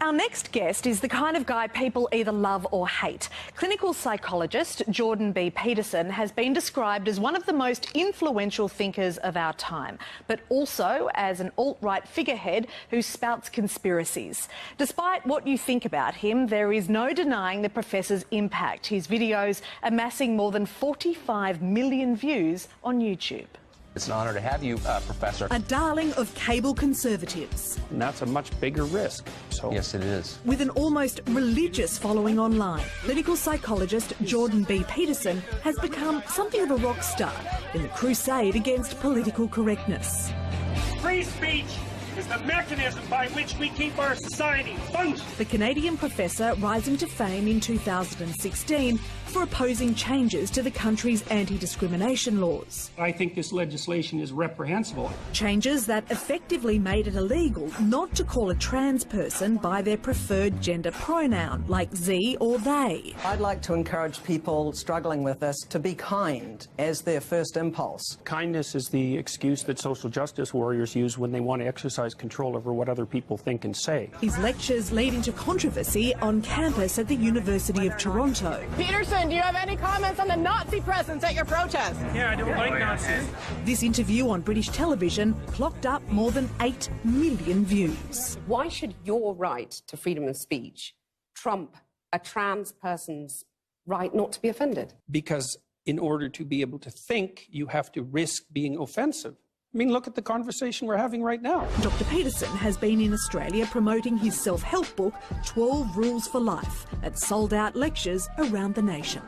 Our next guest is the kind of guy people either love or hate. Clinical psychologist Jordan B. Peterson has been described as one of the most influential thinkers of our time, but also as an alt-right figurehead who spouts conspiracies. Despite what you think about him, there is no denying the professor's impact, his videos amassing more than 45 million views on YouTube. It's an honour to have you, Professor. A darling of cable conservatives. And that's a much bigger risk. So. Yes, it is. With an almost religious following online, clinical psychologist Jordan B. Peterson has become something of a rock star in the crusade against political correctness. Free speech is the mechanism by which we keep our society functioning. The Canadian professor rising to fame in 2016 for opposing changes to the country's anti-discrimination laws. I think this legislation is reprehensible. Changes that effectively made it illegal not to call a trans person by their preferred gender pronoun, like ze or they. I'd like to encourage people struggling with this to be kind as their first impulse. Kindness is the excuse that social justice warriors use when they want to exercise control over what other people think and say. His lectures leading to controversy on campus at the University of Toronto. Peterson, do you have any comments on the Nazi presence at your protest? Yeah, I don't like Nazis. This interview on British television clocked up more than 8 million views. Why should your right to freedom of speech trump a trans person's right not to be offended? Because in order to be able to think, you have to risk being offensive. I mean, look at the conversation we're having right now. Dr. Peterson has been in Australia promoting his self-help book, 12 Rules for Life, at sold-out lectures around the nation.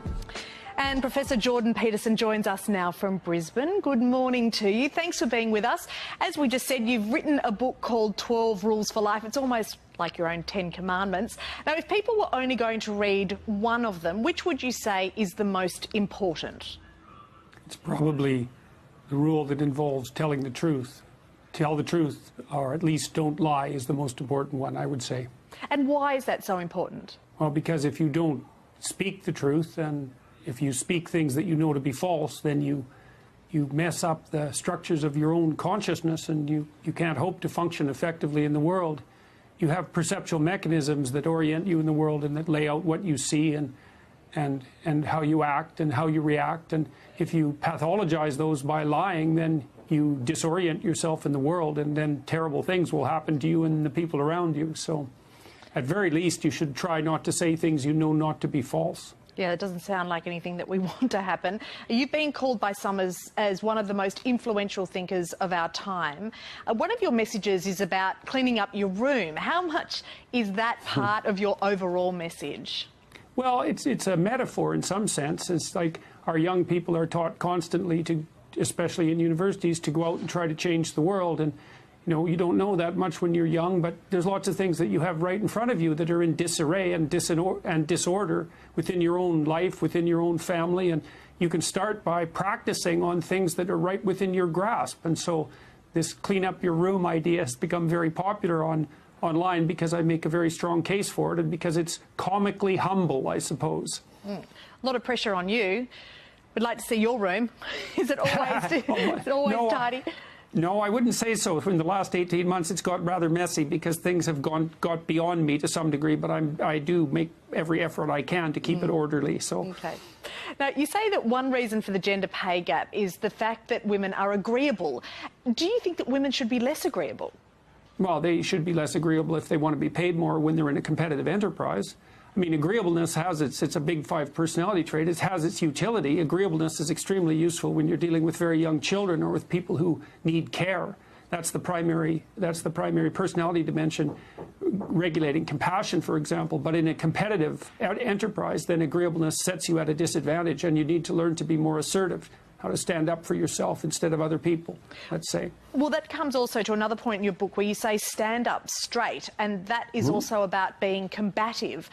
And Professor Jordan Peterson joins us now from Brisbane. Good morning to you. Thanks for being with us. As we just said, you've written a book called 12 Rules for Life. It's almost like your own 10 commandments. Now, if people were only going to read one of them, which would you say is the most important? It's probably the rule that involves telling the truth. Tell the truth, or at least don't lie, is the most important one, I would say. And why is that so important? Well, because if you don't speak the truth, and if you speak things that you know to be false, then you mess up the structures of your own consciousness, and you can't hope to function effectively in the world. You have perceptual mechanisms that orient you in the world and that lay out what you see and how you act and how you react. And if you pathologize those by lying, then you disorient yourself in the world, and then terrible things will happen to you and the people around you. So at very least, you should try not to say things you know not to be false. Yeah, it doesn't sound like anything that we want to happen. You've been called by some as one of the most influential thinkers of our time. One of your messages is about cleaning up your room. How much is that part of your overall message? Well, it's a metaphor in some sense. It's like our young people are taught constantly to, especially in universities, to go out and try to change the world. And, you know, you don't know that much when you're young, but there's lots of things that you have right in front of you that are in disarray and disorder within your own life, within your own family. And you can start by practicing on things that are right within your grasp. And so this clean up your room idea has become very popular online because I make a very strong case for it, and because it's comically humble, I suppose. A lot of pressure on you. We'd like to see your room. Is it always tidy? No, I wouldn't say so. In the last 18 months, it's got rather messy because things have got beyond me to some degree, but I do make every effort I can to keep it orderly. So. Okay. Now, you say that one reason for the gender pay gap is the fact that women are agreeable. Do you think that women should be less agreeable? Well, they should be less agreeable if they want to be paid more when they're in a competitive enterprise. I mean, agreeableness has it's a big 5 personality trait. It has its utility. Agreeableness is extremely useful when you're dealing with very young children or with people who need care. That's the primary personality dimension, regulating compassion, for example. But in a competitive enterprise, then agreeableness sets you at a disadvantage, and you need to learn to be more assertive, how to stand up for yourself instead of other people, let's say. Well, that comes also to another point in your book where you say stand up straight, and that is also about being combative.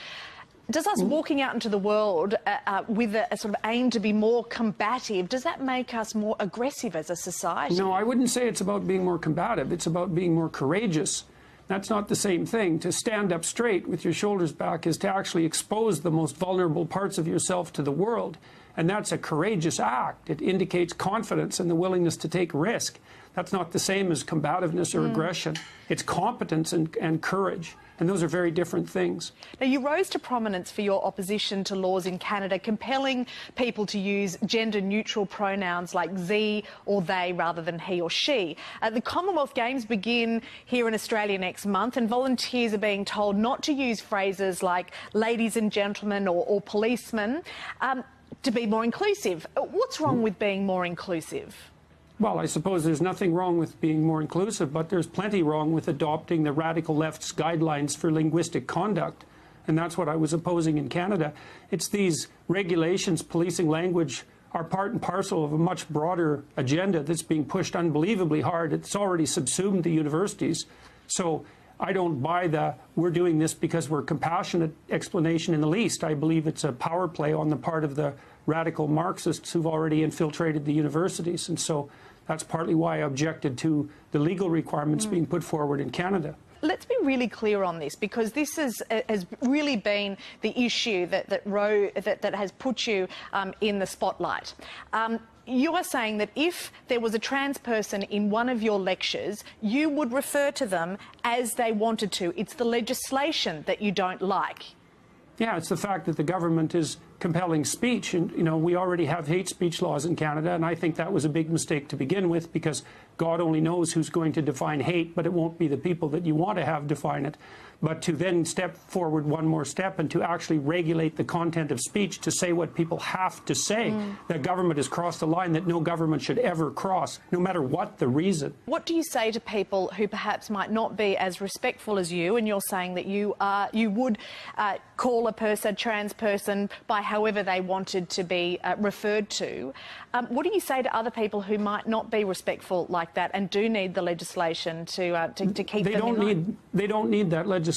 Does us walking out into the world with a sort of aim to be more combative, does that make us more aggressive as a society? No, I wouldn't say it's about being more combative. It's about being more courageous. That's not the same thing. To stand up straight with your shoulders back is to actually expose the most vulnerable parts of yourself to the world. And that's a courageous act. It indicates confidence and the willingness to take risk. That's not the same as combativeness or aggression. It's competence and courage. And those are very different things. Now, you rose to prominence for your opposition to laws in Canada compelling people to use gender-neutral pronouns like ze or they rather than he or she. The Commonwealth Games begin here in Australia next month, and volunteers are being told not to use phrases like ladies and gentlemen or policemen to be more inclusive. What's wrong with being more inclusive? Well, I suppose there's nothing wrong with being more inclusive, but there's plenty wrong with adopting the radical left's guidelines for linguistic conduct. And that's what I was opposing in Canada. It's these regulations policing language are part and parcel of a much broader agenda that's being pushed unbelievably hard. It's already subsumed the universities. So I don't buy the we're doing this because we're compassionate explanation in the least. I believe it's a power play on the part of the radical Marxists who've already infiltrated the universities. And so that's partly why I objected to the legal requirements being put forward in Canada. Let's be really clear on this, because this has really been the issue that has put you in the spotlight. You are saying that if there was a trans person in one of your lectures, you would refer to them as they wanted to. It's the legislation that you don't like. Yeah, it's the fact that the government is compelling speech. And, you know, we already have hate speech laws in Canada, and I think that was a big mistake to begin with, because God only knows who's going to define hate, but it won't be the people that you want to have define it. But to then step forward one more step and to actually regulate the content of speech, to say what people have to say, the government has crossed a line that no government should ever cross, no matter what the reason. What do you say to people who perhaps might not be as respectful as you, and you're saying that you would call a trans person by however they wanted to be referred to? What do you say to other people who might not be respectful like that and do need the legislation to keep them in line? They don't need that legislation.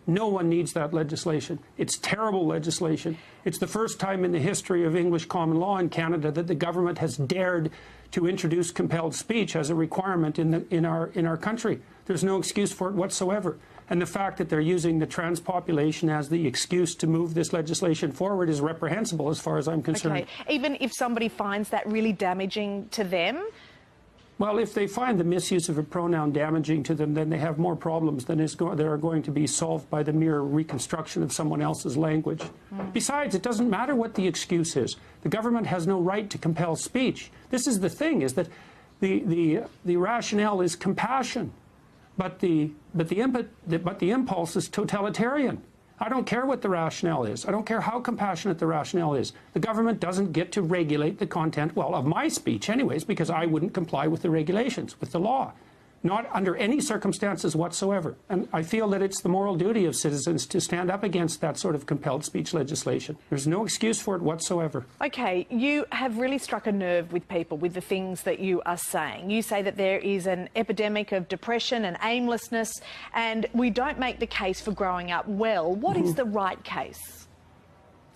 No one needs that legislation. It's terrible legislation. It's the first time in the history of English common law in Canada that the government has dared to introduce compelled speech as a requirement in our country. There's no excuse for it whatsoever. And the fact that they're using the trans population as the excuse to move this legislation forward is reprehensible as far as I'm concerned. Okay. Even if somebody finds that really damaging to them? Well, if they find the misuse of a pronoun damaging to them, then they have more problems than that are going to be solved by the mere reconstruction of someone else's language. Besides, it doesn't matter what the excuse is. The government has no right to compel speech. This is the thing, is that the rationale is compassion, but the impulse is totalitarian. I don't care what the rationale is. I don't care how compassionate the rationale is. The government doesn't get to regulate the content, well, of my speech anyways, because I wouldn't comply with the regulations, with the law. Not under any circumstances whatsoever. And I feel that it's the moral duty of citizens to stand up against that sort of compelled speech legislation. There's no excuse for it whatsoever. Okay, you have really struck a nerve with people with the things that you are saying. You say that there is an epidemic of depression and aimlessness, and we don't make the case for growing up well. What is the right case?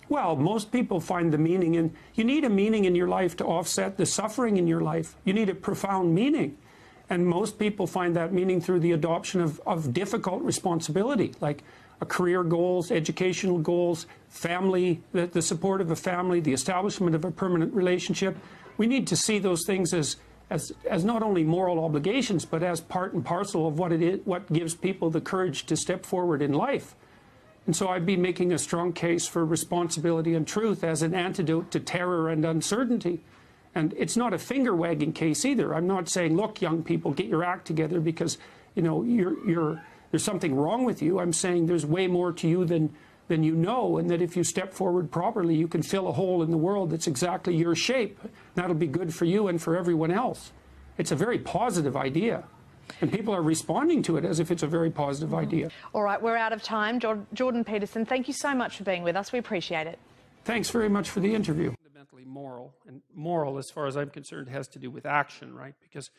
Well, most people find the meaning in... You need a meaning in your life to offset the suffering in your life. You need a profound meaning. And most people find that meaning through the adoption of difficult responsibility, like career goals, educational goals, family, the support of a family, the establishment of a permanent relationship. We need to see those things as not only moral obligations, but as part and parcel of what gives people the courage to step forward in life. And so I'd be making a strong case for responsibility and truth as an antidote to terror and uncertainty. And it's not a finger-wagging case either. I'm not saying, look, young people, get your act together because, you know, there's something wrong with you. I'm saying there's way more to you than you know, and that if you step forward properly, you can fill a hole in the world that's exactly your shape. That'll be good for you and for everyone else. It's a very positive idea. And people are responding to it as if it's a very positive idea. All right, we're out of time. Jordan Peterson, thank you so much for being with us. We appreciate it. Thanks very much for the interview. Fundamentally moral, and moral, as far as I'm concerned, has to do with action, right? Because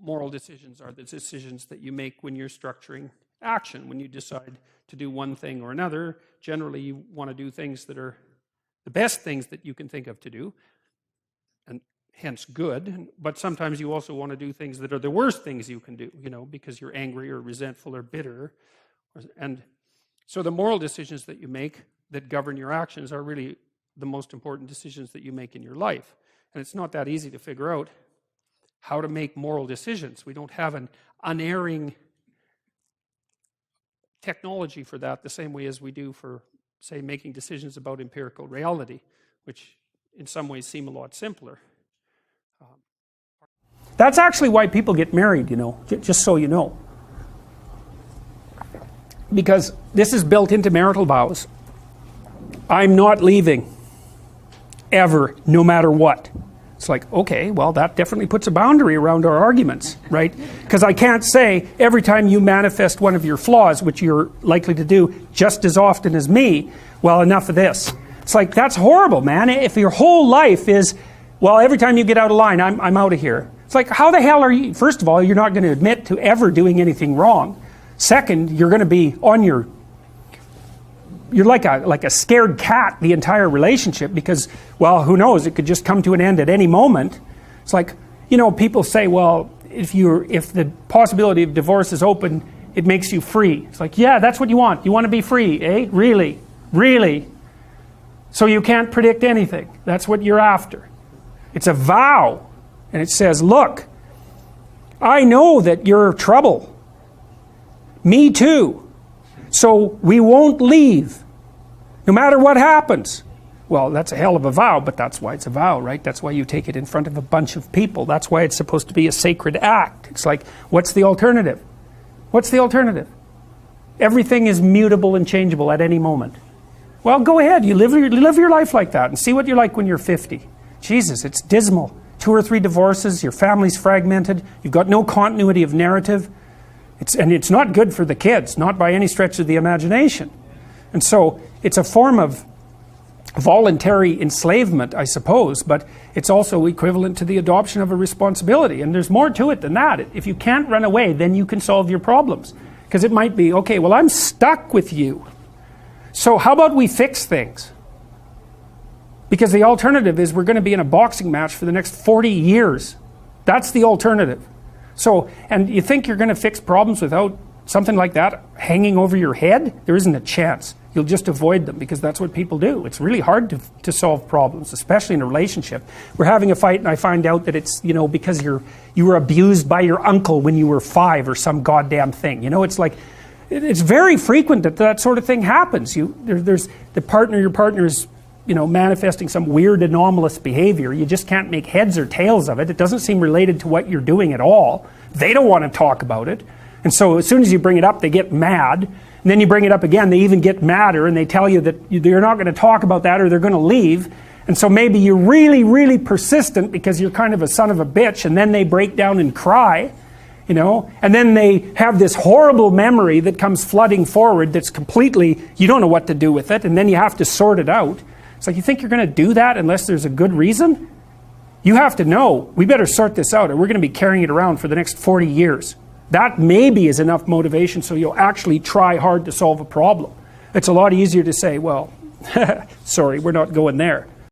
moral decisions are the decisions that you make when you're structuring action. When you decide to do one thing or another, generally you want to do things that are the best things that you can think of to do, and hence good. But sometimes you also want to do things that are the worst things you can do, you know, because you're angry or resentful or bitter. And so the moral decisions that you make that govern your actions are really the most important decisions that you make in your life. And it's not that easy to figure out how to make moral decisions. We don't have an unerring technology for that the same way as we do for, say, making decisions about empirical reality, which in some ways seem a lot simpler. That's actually why people get married, you know, just so you know. Because this is built into marital vows. I'm not leaving, ever, no matter what. It's like, okay, well, that definitely puts a boundary around our arguments, right? Because I can't say every time you manifest one of your flaws, which you're likely to do just as often as me, well, enough of this. It's like, that's horrible, man. If your whole life is, well, every time you get out of line, I'm out of here. It's like, how the hell are you? First of all, you're not going to admit to ever doing anything wrong. Second, you're going to be on your... You're like a scared cat the entire relationship because, well, who knows? It could just come to an end at any moment. It's like, you know, people say, well, if the possibility of divorce is open, it makes you free. It's like, yeah, that's what you want. You want to be free, eh? Really? Really? So you can't predict anything. That's what you're after. It's a vow. And it says, look, I know that you're trouble. Me too. So we won't leave, no matter what happens. Well, that's a hell of a vow, but that's why it's a vow, right? That's why you take it in front of a bunch of people. That's why it's supposed to be a sacred act. It's like, what's the alternative? What's the alternative? Everything is mutable and changeable at any moment. Well, go ahead. You live your life like that and see what you're like when you're 50. Jesus, it's dismal. 2 or 3 divorces, your family's fragmented, you've got no continuity of narrative. And it's not good for the kids, not by any stretch of the imagination. And so it's a form of voluntary enslavement, I suppose, but it's also equivalent to the adoption of a responsibility. And there's more to it than that. If you can't run away, then you can solve your problems. Because it might be, okay, well, I'm stuck with you. So how about we fix things? Because the alternative is we're going to be in a boxing match for the next 40 years. That's the alternative. So, and you think you're going to fix problems without something like that hanging over your head? There isn't a chance. You'll just avoid them because that's what people do. It's really hard to solve problems, especially in a relationship. We're having a fight and I find out that it's, you know, because you were abused by your uncle when you were 5 or some goddamn thing. You know, it's like, it's very frequent that that sort of thing happens. There's your partner is, you know, manifesting some weird anomalous behavior. You just can't make heads or tails of it. It doesn't seem related to what you're doing at all. They don't want to talk about it. And so as soon as you bring it up, they get mad. And then you bring it up again, they even get madder and they tell you that you're not going to talk about that or they're going to leave. And so maybe you're really, really persistent because you're kind of a son of a bitch, and then they break down and cry, you know, and then they have this horrible memory that comes flooding forward that's completely, you don't know what to do with it, and then you have to sort it out. It's like, you think you're going to do that unless there's a good reason? You have to know, we better sort this out or we're going to be carrying it around for the next 40 years. That maybe is enough motivation so you'll actually try hard to solve a problem. It's a lot easier to say, well, sorry, we're not going there.